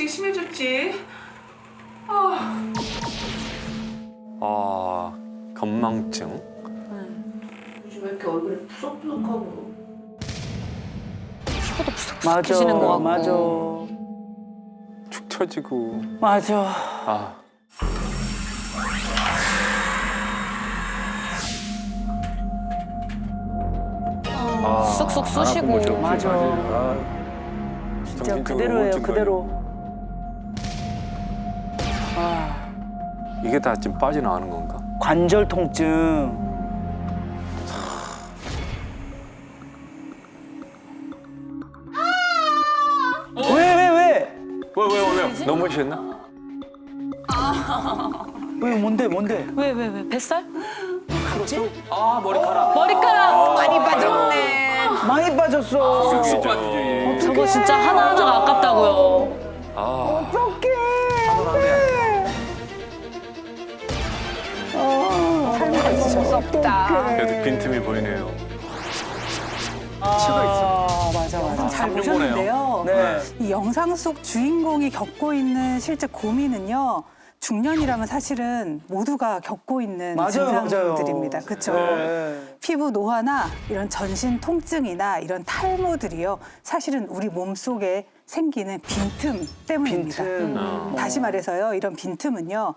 조금씩 심해졌지. 건망증. 요즘 왜 이렇게 얼굴이 푸석푸석하고. 피부도 푸석푸석해지는 것 같고. 맞아. 축 처지고. 맞아. 쑥쑥 쑤시고. 맞아. 진짜 그대로예요, 그대로. 이게 다 지금 빠져나가는 건가? 관절 통증. 왜? 왜? 넘어지셨나? 왜 뭔데? 왜? 뱃살? 머리카락. 머리카락! 많이 빠졌네. 많이 빠졌어. 저거 진짜 하나하나가 아깝다고요. 어떡해. 삶이 있으셨다. 그래도 빈틈이 보이네요. 맞아. 잘 보셨는데요. 네. 이 영상 속 주인공이 겪고 있는 실제 고민은요. 중년이라면 사실은 모두가 겪고 있는 맞아요. 증상들입니다. 그렇죠? 네. 피부 노화나 이런 전신 통증이나 이런 탈모들이요. 사실은 우리 몸속에 생기는 빈틈 때문입니다. 빈틈. 다시 말해서요. 이런 빈틈은요.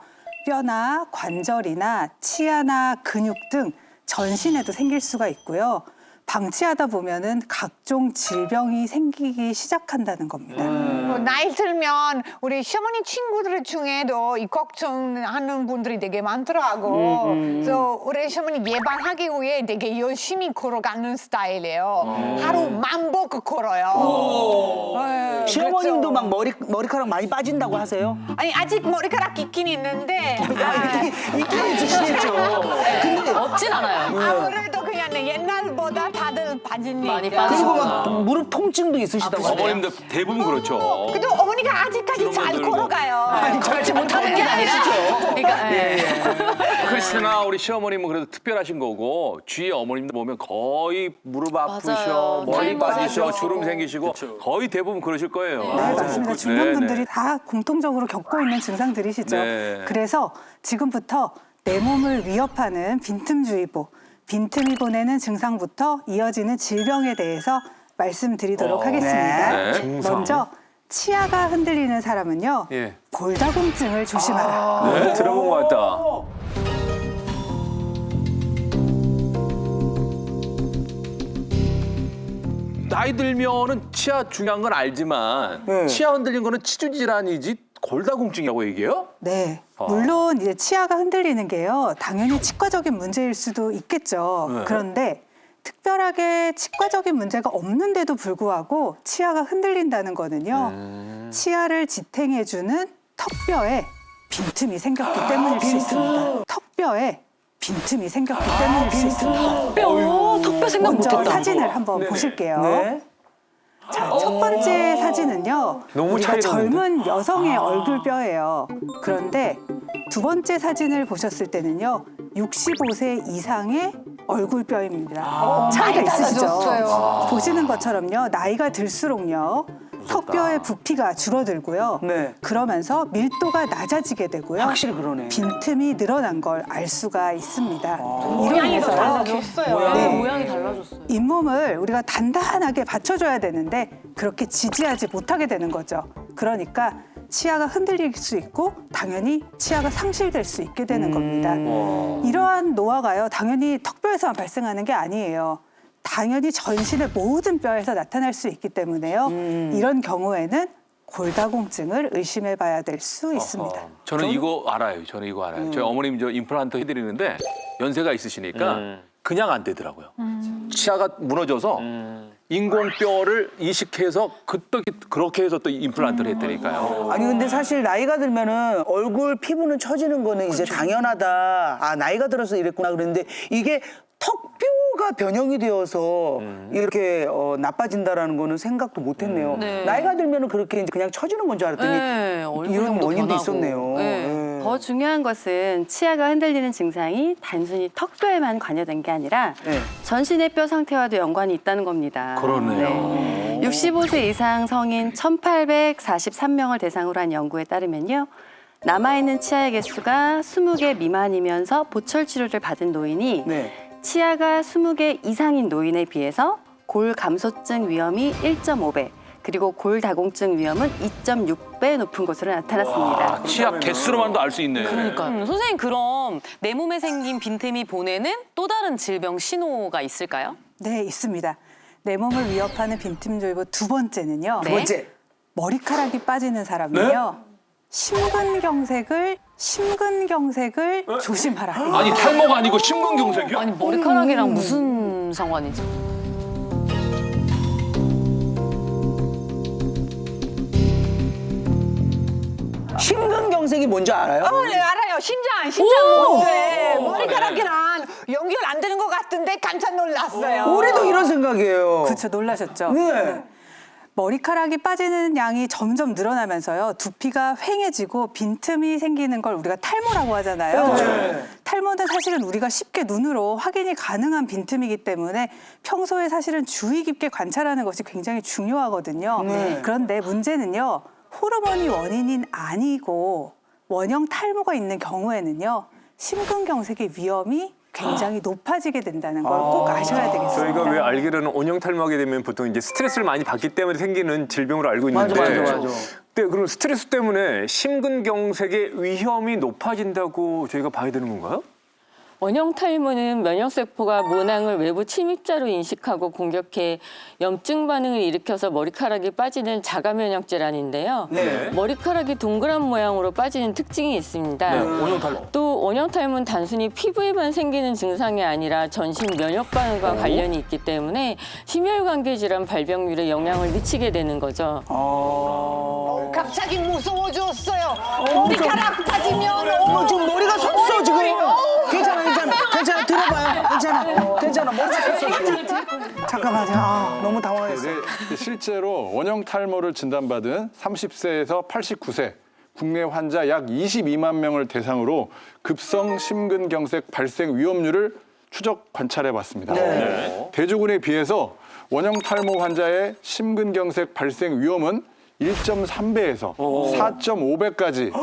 뼈나 관절이나 치아나 근육 등 전신에도 생길 수가 있고요. 방치하다 보면은 각종 질병이 생기기 시작한다는 겁니다. 나이 들면 우리 시어머니 친구들 중에도 이 걱정하는 분들이 되게 많더라고. 그래서 우리 시어머니 예방하기 위해 되게 열심히 걸어가는 스타일이에요. 하루 1000보 걸어요. 네, 시어머님도 그렇죠. 막 머리카락 많이 빠진다고 하세요? 아니 아직 머리카락 있긴 있는데 있긴 있으시겠죠. 근데 없진 않아요. 아무래도 그냥 옛날보다 다들 빠지니까. 많이 빠지고. 그리고 막 무릎 통증도 있으시다고 하네요. 어머님들 대부분 그렇죠. 그래도 어머니가 아직까지 잘 들고. 걸어가요. 아니, 잘 못하는 게 아니시죠. 그러니까 크리스나 우리 시어머님은 그래도 특별하신 거고 주위 어머님들 보면 거의 무릎 아프셔, 맞아요. 머리 빠지셔, 탈모하죠. 주름 생기시고 거의 대부분 그러실 거예요. 네, 맞습니다. 중년 분들이 네. 다 공통적으로 겪고 있는 증상들이시죠. 네. 그래서 지금부터 내 몸을 위협하는 빈틈주의보, 빈틈이 보내는 증상부터 이어지는 질병에 대해서 말씀드리도록 하겠습니다. 네. 증상. 먼저 치아가 흔들리는 사람은요. 예. 골다공증을 조심하라. 네, 들어본 것 같다. 나이 들면은 치아 중요한 건 알지만 네. 치아 흔들린 거는 치주 질환이지 골다공증이라고 얘기해요? 네. 물론 이제 치아가 흔들리는 게요. 당연히 치과적인 문제일 수도 있겠죠. 네. 그런데 특별하게 치과적인 문제가 없는데도 불구하고 치아가 흔들린다는 거는요. 치아를 지탱해주는 턱뼈에 빈틈이 생겼기 때문일 수 있습니다. 턱뼈에 빈틈이 생겼기 때문일 수 있습니다. 턱뼈 생각 먼저 못했다. 사진을 한번 보실게요. 네. 자, 첫 번째 사진은요. 너무 우리가 차이가 젊은 여성의 얼굴뼈예요. 그런데 두 번째 사진을 보셨을 때는요. 65세 이상의 얼굴뼈입니다. 차이가 많이 있으시죠? 달라졌어요. 보시는 것처럼요. 나이가 들수록요. 턱뼈의 부피가 줄어들고요. 네. 그러면서 밀도가 낮아지게 되고요. 확실히 그러네. 빈틈이 늘어난 걸 알 수가 있습니다. 이로 모양이 더 인해서요. 달라졌어요. 네. 모양이 달라졌어요. 잇몸을 우리가 단단하게 받쳐줘야 되는데 그렇게 지지하지 못하게 되는 거죠. 그러니까 치아가 흔들릴 수 있고 당연히 치아가 상실될 수 있게 되는 겁니다. 이러한 노화가요. 당연히 턱뼈에서만 발생하는 게 아니에요. 당연히 전신의 모든 뼈에서 나타날 수 있기 때문에요. 이런 경우에는 골다공증을 의심해 봐야 될 수 있습니다. 저는 이거 알아요. 저희 어머님 저 임플란트 해드리는데 연세가 있으시니까 그냥 안 되더라고요. 치아가 무너져서 인공뼈를 이식해서 그렇게 해서 또 임플란트를 했다니까요. 아니 근데 사실 나이가 들면은 얼굴 피부는 처지는 거는 이제 당연하다. 아 나이가 들어서 이랬구나 그랬는데 이게 턱뼈가 변형이 되어서 이렇게 나빠진다라는 거는 생각도 못했네요. 네. 나이가 들면은 그렇게 이제 그냥 처지는 건 줄 알았더니 네, 이런 얼굴형도 원인도 변하고. 있었네요. 네. 네. 더 중요한 것은 치아가 흔들리는 증상이 단순히 턱뼈에만 관여된 게 아니라 네. 전신의 뼈 상태와도 연관이 있다는 겁니다. 그러네요. 네. 65세 이상 성인 1,843명을 대상으로 한 연구에 따르면요. 남아있는 치아의 개수가 20개 미만이면서 보철 치료를 받은 노인이 네. 치아가 20개 이상인 노인에 비해서 골 감소증 위험이 1.5배, 그리고 골 다공증 위험은 2.6배 높은 것으로 나타났습니다. 아, 치아 개수로만도 알 수 있네. 그러니까 선생님 그럼 내 몸에 생긴 빈틈이 보내는 또 다른 질병 신호가 있을까요? 네, 있습니다. 내 몸을 위협하는 빈틈 조이고 두 번째는요. 네. 두 번째. 머리카락이 빠지는 사람은요. 심근경색을 조심하라. 아니 탈모가 아니고 심근경색이요? 아니 머리카락이랑 무슨 상관이죠? 심근경색이 뭔지 알아요? 네, 알아요. 심장 문제. 머리카락이랑 연결 안 되는 것 같은데 깜짝 놀랐어요. 우리도 이런 생각이에요. 그렇죠, 놀라셨죠? 네. 머리카락이 빠지는 양이 점점 늘어나면서요. 두피가 휑해지고 빈틈이 생기는 걸 우리가 탈모라고 하잖아요. 네. 탈모는 사실은 우리가 쉽게 눈으로 확인이 가능한 빈틈이기 때문에 평소에 사실은 주의 깊게 관찰하는 것이 굉장히 중요하거든요. 네. 그런데 문제는요. 호르몬이 원인인 아니고 원형 탈모가 있는 경우에는요. 심근경색의 위험이 굉장히 높아지게 된다는 걸 꼭 아셔야 되겠습니다. 저희가 왜 알기로는 원형 탈모하게 되면 보통 이제 스트레스를 많이 받기 때문에 생기는 질병으로 알고 있는데. 맞아. 근데 그럼 스트레스 때문에 심근경색의 위험이 높아진다고 저희가 봐야 되는 건가요? 원형 탈모는 면역세포가 모낭을 외부 침입자로 인식하고 공격해 염증 반응을 일으켜서 머리카락이 빠지는 자가면역 질환인데요. 네. 머리카락이 동그란 모양으로 빠지는 특징이 있습니다. 네, 원형 탈모. 또 원형 탈모는 단순히 피부에만 생기는 증상이 아니라 전신 면역 반응과 관련이 있기 때문에 심혈관계 질환 발병률에 영향을 미치게 되는 거죠. 갑자기 무서워졌어요. 머리카락 빠지면 어머, 지금 머리가 섰어, 지금. 괜찮아. 들어봐요. 괜찮아. 머리가 섰어, 지금. 잠깐만요. 너무 당황했어. 네, 실제로 원형 탈모를 진단받은 30세에서 89세 국내 환자 약 22만 명을 대상으로 급성 심근경색 발생 위험률을 추적 관찰해 봤습니다. 대조군에 비해서 원형 탈모 환자의 심근경색 발생 위험은 1.3배에서 4.5배까지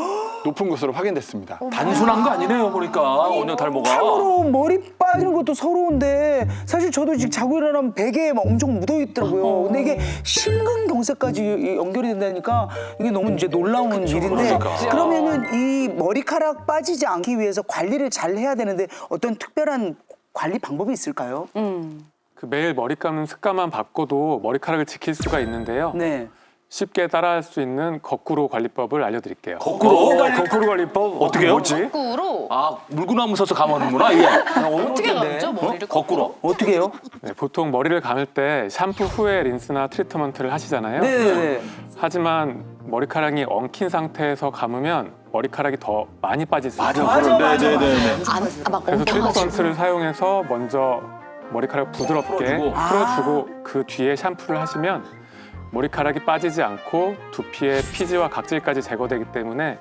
높은 것으로 확인됐습니다. 단순한 거 아니네요, 보니까 원형 탈모가. 탈모로 머리 빠지는 것도 서러운데 사실 저도 지금 자고 일어나면 베개에 막 엄청 묻어 있더라고요. 근데 이게 심근경색까지 연결이 된다니까 이게 너무 이제 놀라운 일인데 그러니까. 그러면은 이 머리카락 빠지지 않기 위해서 관리를 잘 해야 되는데 어떤 특별한 관리 방법이 있을까요? 그 매일 머리 감는 습관만 바꿔도 머리카락을 지킬 수가 있는데요. 네. 쉽게 따라할 수 있는 거꾸로 관리법을 알려드릴게요. 거꾸로? 거꾸로 관리법 어떻게 해요? 뭐지? 거꾸로 아, 물구나무 서서 감았는구나, 이게. 어떻게 감죠 머리를? 거꾸로. 어떻게 해요? 네, 보통 머리를 감을 때 샴푸 후에 린스나 트리트먼트를 하시잖아요. 네네네. 하지만 머리카락이 엉킨 상태에서 감으면 머리카락이 더 많이 빠질 수 있어요. 네네네. 막 그래서 엉켜가지고. 트리트먼트를 사용해서 먼저 머리카락 부드럽게 풀어주고 그 뒤에 샴푸를 하시면 머리카락이 빠지지 않고 두피의 피지와 각질까지 제거되기 때문에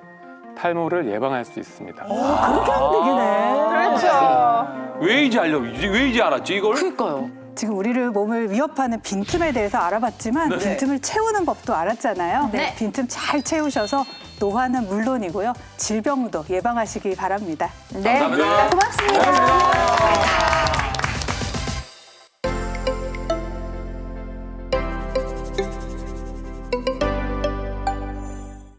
탈모를 예방할 수 있습니다. 그렇게 하면 되겠네. 그렇죠. 왜 이제 알았지, 이걸? 그러니까요. 지금 우리를 몸을 위협하는 빈틈에 대해서 알아봤지만 빈틈을 채우는 법도 알았잖아요. 네. 빈틈 잘 채우셔서 노화는 물론이고요. 질병도 예방하시기 바랍니다. 네. 감사합니다. 고맙습니다.